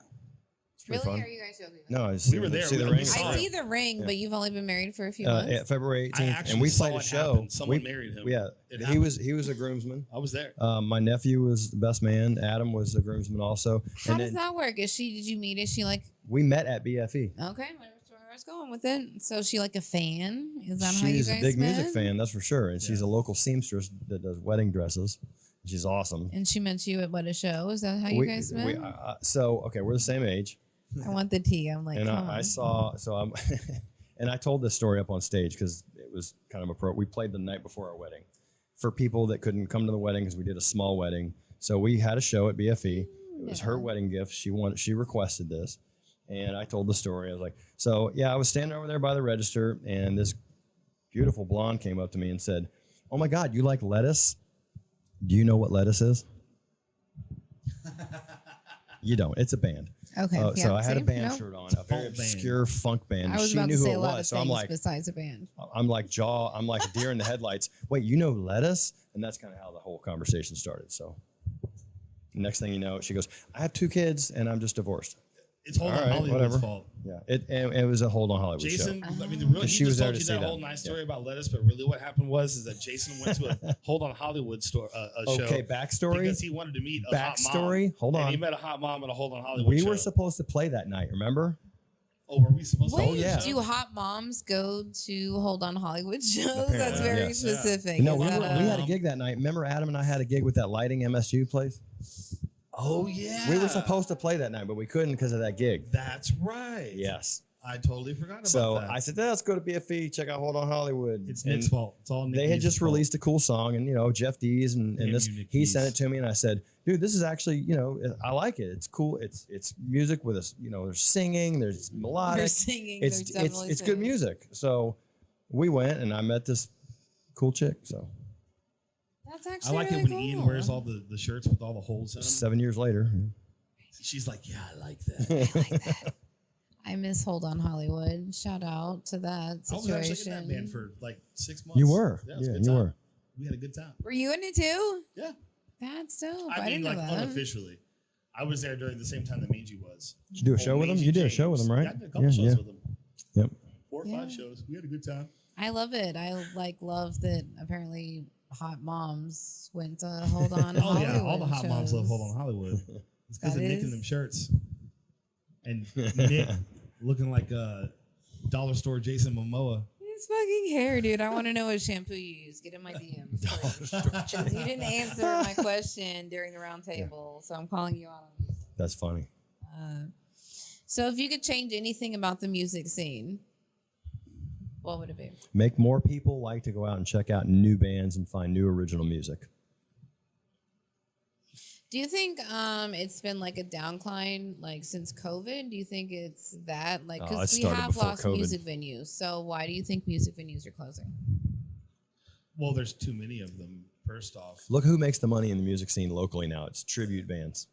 It's Really? pretty fun. Are you guys joking? No, I We were there. See We the were- ring. we saw I it. see the ring, Yeah. but you've only been married for a few months. Yeah, February I 18th, actually and we saw played a it show. happen. Someone married him. Yeah, It he happened. was a groomsman. I was there. My nephew was the best man. Adam was a groomsman also. How and does then that work? Did you meet? Is she like we met at BFE. okay? Where I was going with it. So is she like a fan? Is that how you She's guys a big met? music fan, that's for sure. And she's Yeah. a local seamstress that does wedding dresses. She's awesome. And she met you at what, a show? Is that how you guys met? Okay, we're the same age. I want the tea. I'm like, And come I on. saw, so I'm, and I told this story up on stage because it was kind of we played the night before our wedding for people that couldn't come to the wedding because we did a small wedding. So we had a show at BFE. It was her wedding gift. She requested this. And I told the story. I was like, so yeah, I was standing over there by the register and this beautiful blonde came up to me and said, "Oh my God, you like lettuce? Do you know what lettuce is?" You don't. It's a band. Okay. So I had a see? band Nope. shirt on, a very band. obscure funk band. I was She about knew to who say it a lot of was. So things I'm like, besides a band. I'm like a deer in the headlights. Wait, you know lettuce? And that's kind of how the whole conversation started. So next thing you know, she goes, "I have 2 kids and I'm just divorced." It's Hold All on right, Hollywood's whatever. fault. Yeah, it was a Hold on Hollywood Jason, show. I mean, the real, She he was just there told to you see that that. whole nice story Yeah. about lettuce, but really what happened was that Jason went to a Hold on Hollywood store, a show. Okay, backstory. Because he wanted to meet a hot mom. Backstory. Hold And he on. met a hot mom at a Hold on Hollywood We show. were supposed to play that night. Remember? Oh, were we supposed to? Wait, Oh, yeah. do hot moms go to Hold on Hollywood shows? Apparently, That's very yes. specific. No, Is we that had a gig that night. Remember, Adam and I had a gig with that lighting MSU place. Oh yeah. We were supposed to play that night, but we couldn't because of that gig. That's right. Yes. I totally forgot about So that. I said, let's go to BFE, check out Hold on Hollywood. It's And Nick's fault. It's all Nick. They had just fault. released a cool song, and Jeff Dees and Damn this. you, Nick He Dees. sent it to me, and I said, dude, this is actually, I like it. It's cool. It's music with us. There's singing, there's melodic. They're singing. It's They're definitely it's good singing. music. So we went, and I met this cool chick. So That's I actually like really it when cool. Ian wears all the shirts with all the holes in them. 7 years later, She's like, yeah, I like that. I miss Hold on Hollywood. Shout out to that I was situation. actually in that band for like 6 months. you were, Yeah, it was a yeah, good you time. were. We had a good time. Were you in it too? Yeah. That's dope. I mean, didn't know like that. unofficially. I was there during the same time that Mangy was. Did you do a show with him? You did a show with him, right? Yeah, I did a couple shows with him. Yep. 4 or Yeah. 5 shows. We had a good time. I love it. I love that apparently hot moms went to Hold on Oh Hollywood. yeah, all the hot moms love shows. Hold on Hollywood. It's because That of Nick and is- them shirts. And Nick looking like a dollar store Jason Momoa. His fucking hair, dude. I want to know what shampoo you use. Get in my DMs. please. You didn't answer my question during the round table, so I'm calling you out on it. That's funny. So if you could change anything about the music scene, what would it be? Make more people like to go out and check out new bands and find new original music. Do you think it's been like a downcline like since COVID? Do you think it's that like Oh, it because we started have before lost COVID. music venues? So why do you think music venues are closing? Well, there's too many of them, first off. Look who makes the money in the music scene locally now. It's tribute bands.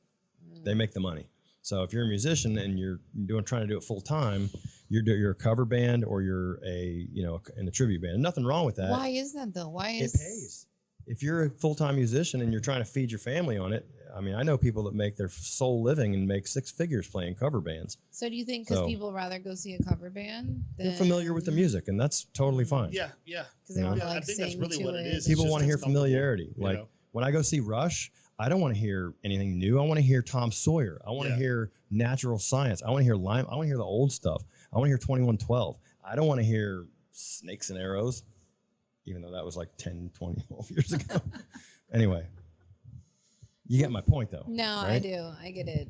They make the money. So if you're a musician and you're trying to do it full time, you're a cover band or you're in a tribute band. Nothing wrong with that. Why is that though? Why It is pays. if you're a full-time musician and you're trying to feed your family on it, I mean, I know people that make their sole living and make 6 figures playing cover bands. So do you think because So- people rather go see a cover band than They're familiar with the music, and that's totally fine. Yeah. because they You know? want to Yeah, I like think that's sing really to what it it? is. It's People just want to hear comfortable, familiarity. you Like know? when I go see Rush, I don't want to hear anything new. I want to hear Tom Sawyer. I want to Yeah. hear Natural Science. I want to hear Lime. I want to hear the old stuff. I want to hear 2112. I don't want to hear Snakes and Arrows, even though that was like 10, 20, 12 years ago. Anyway, you get my point, though. No, I right? do. I get it.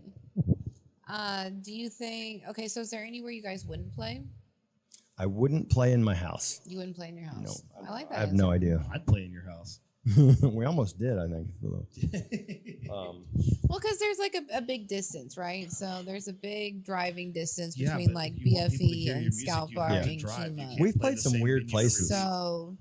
Do you think? Okay, so is there anywhere you guys wouldn't play? I wouldn't play in my house. You wouldn't play in your house. No, I like that. I have no answer. idea. I'd play in your house. We almost did, I think. Well, because there's like a big distance, right? So there's a big driving distance Yeah, between but like if you want people to BFE hear your and music, Scout you Bar have to and drive. You Kima. can't We've play played the some same weird venue places. every week. So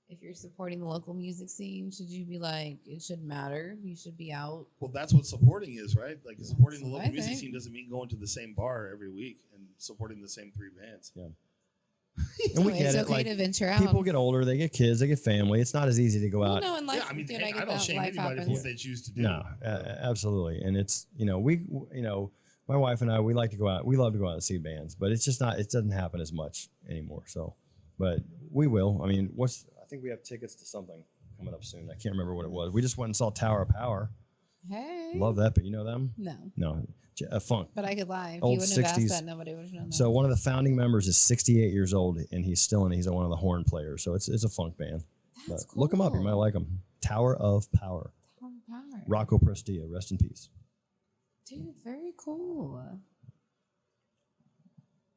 if you're supporting the local music scene, should you be like, it shouldn't matter? You should be out. Well, that's what supporting is, right? Like supporting the That's what local I music think. scene doesn't mean going to the same bar every week and supporting the same 3 bands. Yeah. And we So get it's it. okay Like, to venture out. people get older, they get kids, they get family. It's not as easy to go Well, out. no, in life, Yeah, I mean, dude, hey, I I get don't that. shame Life anybody for happens. what they choose to do. No, absolutely. And it's, my wife and I, we like to go out. We love to go out and see bands, but it's just not, it doesn't happen as much anymore. So, but we will. I mean, I think we have tickets to something coming up soon. I can't remember what it was. We just went and saw Tower of Power. Hey. Love that, but you know them? No, No, Funk. but I could lie. If Old you wouldn't have 60s. asked that, nobody would have known that. So one of the founding members is 68 years old, and he's one of the horn players. So it's a funk band. That's But look them up. You cool. might like them. Tower of Power. Tower of Power. Rocco Prestia, rest in peace. Dude, very cool.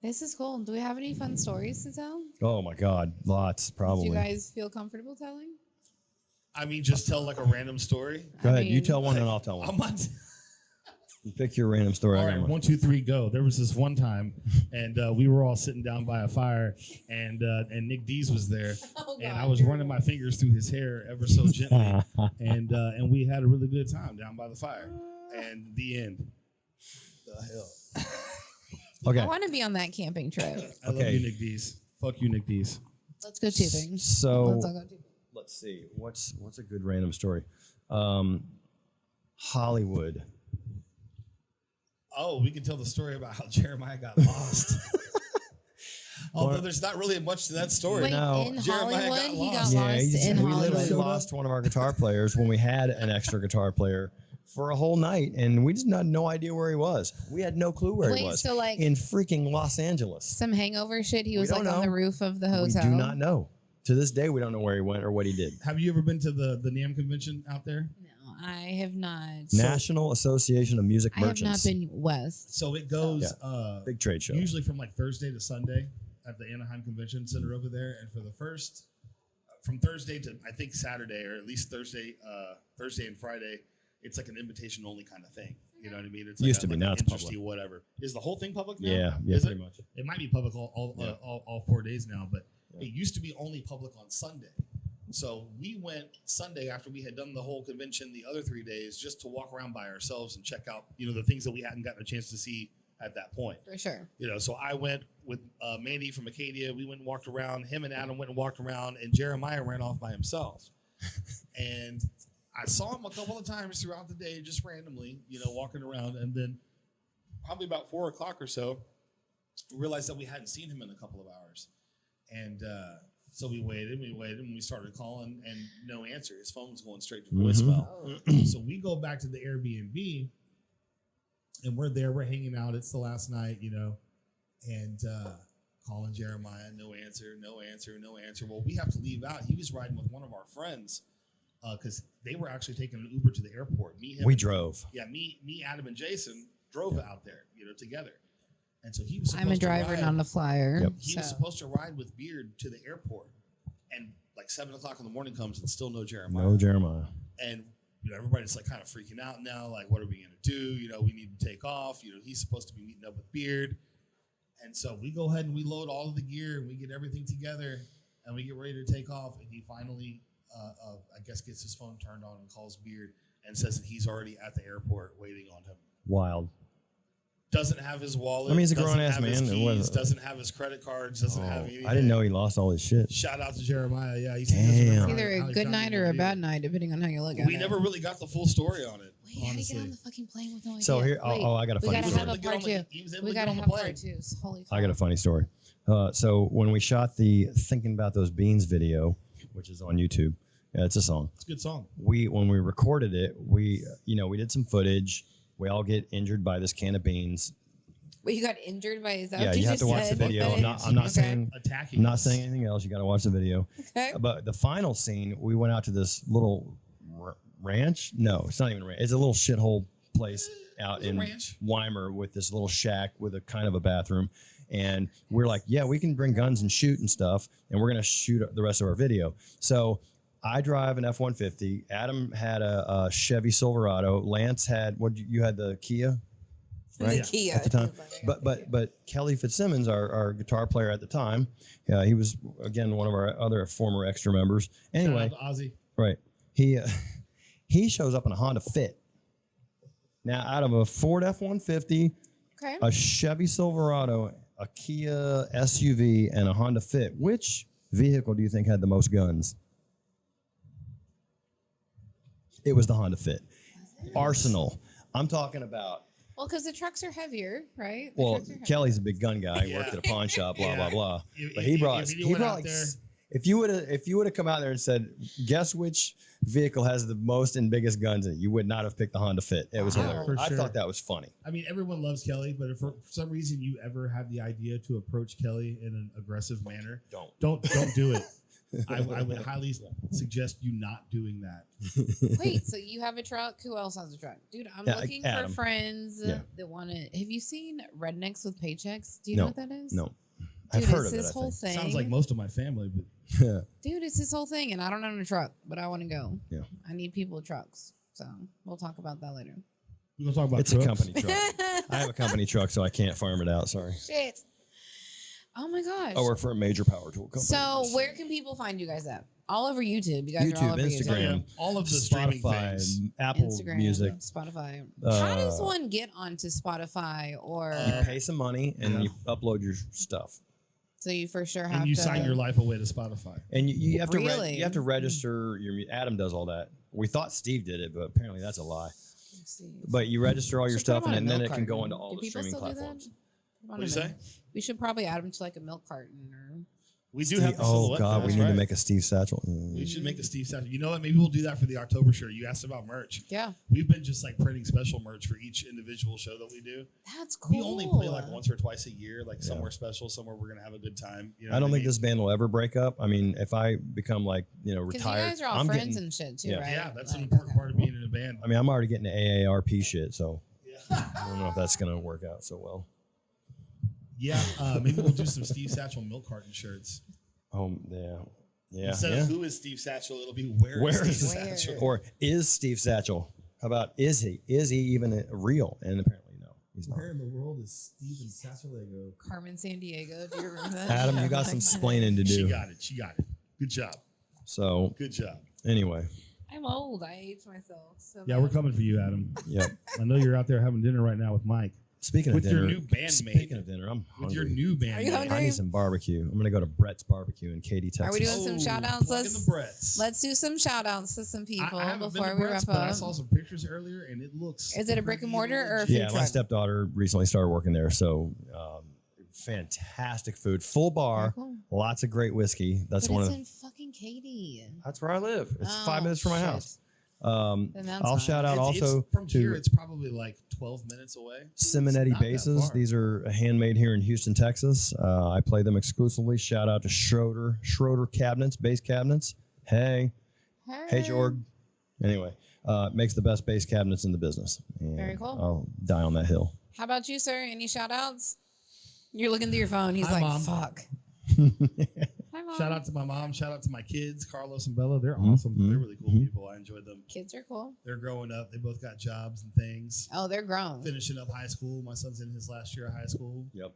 This is cool. Do we have any fun stories to tell? Oh my God, lots Do probably. you guys feel comfortable telling? I mean, just tell like a random story. Go I ahead, you mean- tell one and I'll tell one. I'm on. You pick your random story. All I right, got mine. 1, 2, 3, go. There was this one time, and we were all sitting down by a fire, and Nick Dees was there, Oh, and God, I was you're- running my fingers through his hair ever so gently, and we had a really good time down by the fire. And the end. The hell. Okay. I want to be on that camping trip. I love Okay. you, Nick Dees. Fuck you, Nick Dees. Let's go tubing. So Let's all go tubing. let's see. What's a good random story? Hollywood. Oh, we can tell the story about how Jeremiah got lost. Although there's not really much to that story. Wait, No. in Jeremiah got Hollywood, he got lost. lost in we literally Hollywood. lost one of our guitar players when we had an extra guitar player for a whole night, and we just had no idea where he was. We had no clue where he Wait, was. so, like- in freaking Los Angeles. Some hangover shit. He was don't like on know. the roof of the We hotel. do not know. To this day, we don't know where he went or what he did. Have you ever been to the NAMM convention out there? No, I have not. National Association of Music I have not Merchants. been west. So it goes Big trade show. usually from like Thursday to Sunday at the Anaheim Convention Center over there. And for the first, from Thursday to I think Saturday, or at least Thursday and Friday, it's like an invitation only kind of thing. You know what I mean? It's Used to be, like now an it's interesting public. whatever. Is the whole thing public now? Yeah, Is pretty it? much. It might be public all 4 days now, but Yeah. it used to be only public on Sunday. So we went Sunday after we had done the whole convention the other 3 days just to walk around by ourselves and check out, the things that we hadn't gotten a chance to see at that point. For sure. So I went with Mandy from Acadia. We went and walked around. Him and Adam went and walked around, and Jeremiah ran off by himself. And I saw him a couple of times throughout the day, just randomly, walking around. And then probably about 4 o'clock or so, we realized that we hadn't seen him in a couple of hours. And so we waited, and we started calling, and no answer. His phone was going straight to voicemail. So we go back to the Airbnb, and we're there. We're hanging out. It's the last night, and calling Jeremiah, no answer. Well, we have to leave out. He was riding with one of our friends because they were actually taking an Uber to the airport. We drove. Yeah, me, Adam, and Jason drove out there, together. And so he was. I'm a supposed to driver, ride- not a flyer. Yep. He was supposed to ride with Beard to the airport, and like 7 o'clock in the morning comes, and still no Jeremiah. No Jeremiah. And everybody's like kind of freaking out now. Like, what are we gonna do? We need to take off. He's supposed to be meeting up with Beard, and so we go ahead and we load all of the gear and we get everything together, and we get ready to take off. And he finally, I guess, gets his phone turned on and calls Beard and says that he's already at the airport waiting on him. Wild. doesn't have his wallet. I mean, he's a doesn't grown-ass have his man. keys, doesn't have his credit cards, doesn't have anything. I didn't know he lost all his shit. Shout out to Jeremiah. Yeah, Damn. It's either a good night or a bad night, depending on how you look at it. We never really got the full story on it. Wait, how to get on the fucking plane with no idea. So here, Wait, I got a we funny gotta story. have a part two. We gotta have part two. Holy fuck. I got a funny story. So when we shot the Thinking About Those Beans video, which is on YouTube, it's a song. It's a good song. When we recorded it, we did some footage. We all get injured by this can of beans. Wait, you got injured by? Is that Yeah, what you have just to watch the said? video. I'm not saying Attacking. I'm not us. saying anything else. You got to watch the video. Okay. But the final scene, we went out to this little ranch. No, it's not even a ranch. It's a little shithole place out in Weimar with this little shack with a kind of a bathroom. And we're like, yeah, we can bring guns and shoot and stuff. And we're going to shoot the rest of our video. So I drive an F-150. Adam had a Chevy Silverado. Lance had, you had the Kia? Right? The Kia. At the time. But Kelly Fitzsimmons, our guitar player at the time, he was, again, one of our other former extra members. Anyway. Shout out to Ozzy. Right. He shows up in a Honda Fit. Now, out of a Ford F-150, Okay. a Chevy Silverado, a Kia SUV, and a Honda Fit, which vehicle do you think had the most guns? It was the Honda Fit. Arsenal. I'm talking about. Well, because the trucks are heavier, right? Well, Kelly's a big gun guy. He worked at a pawn shop. Blah blah blah. But he brought like. If you would have come out there and said, guess which vehicle has the most and biggest guns in it, you would not have picked the Honda Fit. It was hilarious. For I sure. thought that was funny. I mean, everyone loves Kelly, but if for some reason you ever have the idea to approach Kelly in an aggressive manner, don't do it. I would highly suggest you not doing that. Wait, so you have a truck? Who else has a truck? Dude, I'm looking Adam. for friends that want to. Have you seen Rednecks with Paychecks? Do you know what that is? No. Dude, I've heard it's of it. this whole thing. Sounds like most of my family, but Dude, it's this whole thing, and I don't own a truck, but I want to go. Yeah. I need people with trucks, so we'll talk about that later. we're gonna talk about It's trucks. a company truck. I have a company truck, so I can't farm it out. Sorry. Shit. Oh my gosh. I work for a major power tool company. So where can people find you guys at? All over YouTube. You guys are all YouTube, over Instagram, YouTube. all of the streaming Spotify, things. Apple Instagram, Music. Spotify. How does one get onto Spotify or? You pay some money and you upload your stuff. So you for sure have And you to sign your life away to Spotify. And you have to Really? you have to register your. Adam does all that. We thought Steve did it, but apparently that's a lie. Let's see. But you register all your Should put stuff, him on and a then milk it can go carton. into all Do the people streaming still do that? platforms. Come on What'd a you minute. We should probably add him to like a milk carton or. We do have the Oh silhouette. God, we that's need to right. make a Steve Satchel. We should make a Steve Satchel. You know what? Maybe we'll do that for the October shirt. You asked about merch. Yeah, We've been just like printing special merch for each individual show that we do. that's cool. We only play like once or twice a year, like somewhere special, somewhere we're gonna have a good time. You know I don't what think this band will ever break up. I mean, if I become like Because retired, you guys are all I'm friends getting. and shit too, yeah. right? Yeah, that's an Like, important okay. part of being in a band. I mean, I'm already getting the AARP shit, so I don't know if that's gonna work out so well. Yeah, maybe we'll do some Steve Satchel milk carton shirts. Oh yeah. Instead yeah. of who is Steve Satchel, it'll be where Where is is Steve Where? Satchel? Or is Steve Satchel? How about is he? Is he even real? And apparently no, he's not. Where in the world is Steven Satchel? Carmen San Diego. Do you remember that? Adam, you got some splaining to She do. got it. She got it. Good job. So Good job. anyway, I'm old. I age myself. So Yeah, bad. we're coming for you, Adam. yep. I know you're out there having dinner right now with Mike. Speaking With of your dinner, new bandmate. Speaking of dinner, I'm With hungry. your new band. Are you hungry? I need some barbecue. I'm gonna go to Brett's Barbecue in Katy, Texas. Are we doing some shout outs? Plugging the Bretts. Let's do some shout outs to some people I haven't been before to we Brett's, wrap but I up. saw some pictures earlier, and it looks. Is it a brick and mortar or a food Yeah, my truck? stepdaughter recently started working there, so fantastic food, full bar, Very cool. lots of great whiskey. That's But one it's of. in fucking Katy. That's where I live. It's Oh, 5 minutes from my shit. house. Then that's I'll fine. shout out It's also from here. to It's probably like 12 minutes away. Simonetti not that Basses. far. These are handmade here in Houston, Texas. I play them exclusively. Shout out to Schroeder Cabinets, bass cabinets. Hey Jorg. Anyway, makes the best bass cabinets in the business. And Very cool. I'll die on that hill. How about you, sir? Any shout outs? You're looking through your phone. He's Hi, like, Mom. fuck. Hi, Mom. Shout out to my mom. Shout out to my kids, Carlos and Bella. They're Mhm, awesome. mhm, They're really cool mhm. people. I enjoyed them. Kids are cool. They're growing up. They both got jobs and things. Oh, they're grown. Finishing up high school. My son's in his last year of high school. Yep.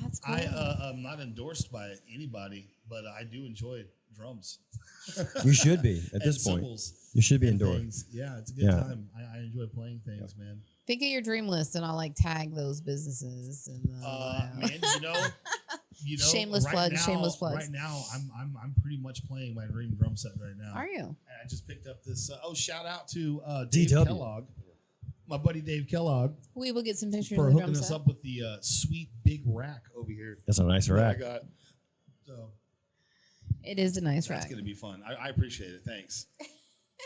That's cool. I'm not endorsed by anybody, but I do enjoy drums. You should be at And this point. cymbals You should be and endorsed. things. Yeah, it's a good Yeah. time. I enjoy playing things, man. Think of your dream list, and I'll like tag those businesses. And Man, Shameless plug, shameless plugs. Right now, I'm pretty much playing my dream drum set right now. Are you? And I just picked up this. Shout out to Dave DW. Kellogg, my buddy Dave Kellogg, We will get some pictures for of the hooking drum us set. up with the sweet big rack over here. That's a nice that rack. I got. So It is a nice that's rack. gonna be fun. I appreciate it. Thanks.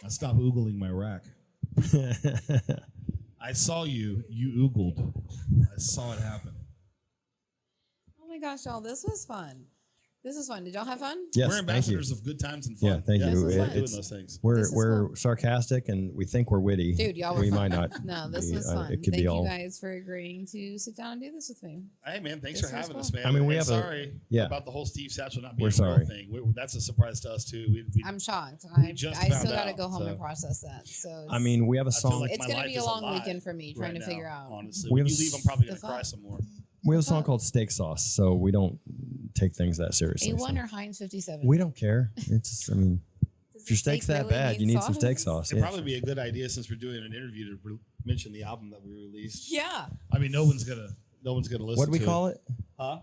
I stopped oogling my rack. I saw you. You oogled. I saw it happen. Oh my gosh, y'all! This was fun. This is fun. Did y'all have fun? Yes, We're thank you. ambassadors of good times and fun. Yeah, thank you. This was fun. Doing those things. We're This is we're sarcastic and we think we're witty. Dude, y'all were we fun. might not. No, this be. was fun. It could Thank be you all. guys for agreeing to sit down and do this with me. Hey man, thanks This for was having cool. us, man. I mean, we And have a- sorry yeah. about the whole Steve Satchel not being We're a sorry. real thing. That's a surprise to us too. We I'm shocked. we I just still found got to out, go home so- and process that. So I mean, we have a I feel song. like it's my gonna life be a is long lie weekend for me trying right to figure now, out. Honestly, We when have you a leave, I'm s- probably gonna the cry fun. some more. We have a song called Steak Sauce, so we don't take things that seriously. A1 so. or Heinz 57? We don't care. It's. I mean, Does if your the steak steak's that really bad, you need some sauce? steak sauce. It'd Yeah. probably be a good idea since we're doing an interview to mention the album that we released. Yeah. I mean, no one's gonna listen. What do we to call it? Huh?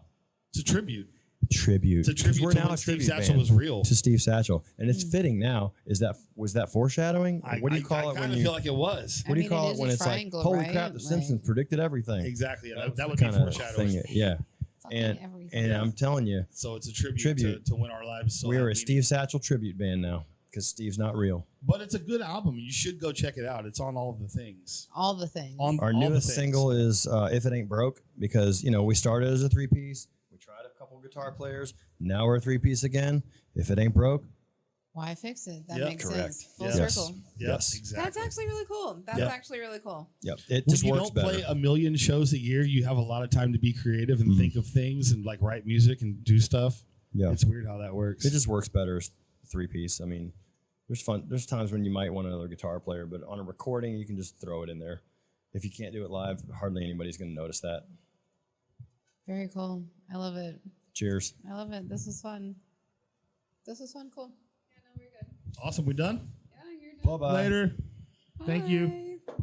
It's a tribute. Tribute. It's a 'Cause tribute we're to now when a Steve tribute Satchel band was real. to Steve Satchel, and it's fitting now. Was that foreshadowing? What do you call I it when kind of you? feel like it was. What do you I mean, call it it is when a it's like, triangle, holy right? crap, the Like- Simpsons predicted everything. Exactly. Yeah, That's that the would be kind of foreshadowing. thing. Yeah, Fucking and everything. and I'm telling you, So it's a tribute, Tribute. To when our lives. Still we have are a meaning. Steve Satchel tribute band now because Steve's not real. But it's a good album. You should go check it out. It's on all of the things. All the things. On Our all the newest things. single is "If It Ain't Broke" because we started as a 3-piece. We tried a couple guitar players. Now we're a 3-piece again. If it ain't broke, Why fix it? That Yep. makes correct. sense. Full Yes. circle. Yes. exactly. That's actually really cool. That's Yep. actually really cool. Yep, it When just you works don't better. play a million shows a year, you have a lot of time to be creative and Mhm. think of things and like write music and do stuff. Yeah, It's weird how that works. it just works better as 3-piece. I mean, there's times when you might want another guitar player, but on a recording you can just throw it in there. If you can't do it live, hardly anybody's going to notice that. Very cool. I love it. Cheers. I love it. This was fun. This was fun. Cool. Yeah, no, we're good. Awesome. We done? Yeah, you're done. Bye-bye. Later. Thank you. Bye.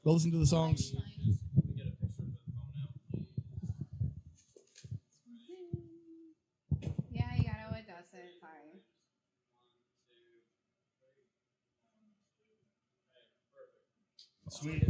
Go listen to the songs. Yeah, you gotta adjust it. Sorry. Sweet.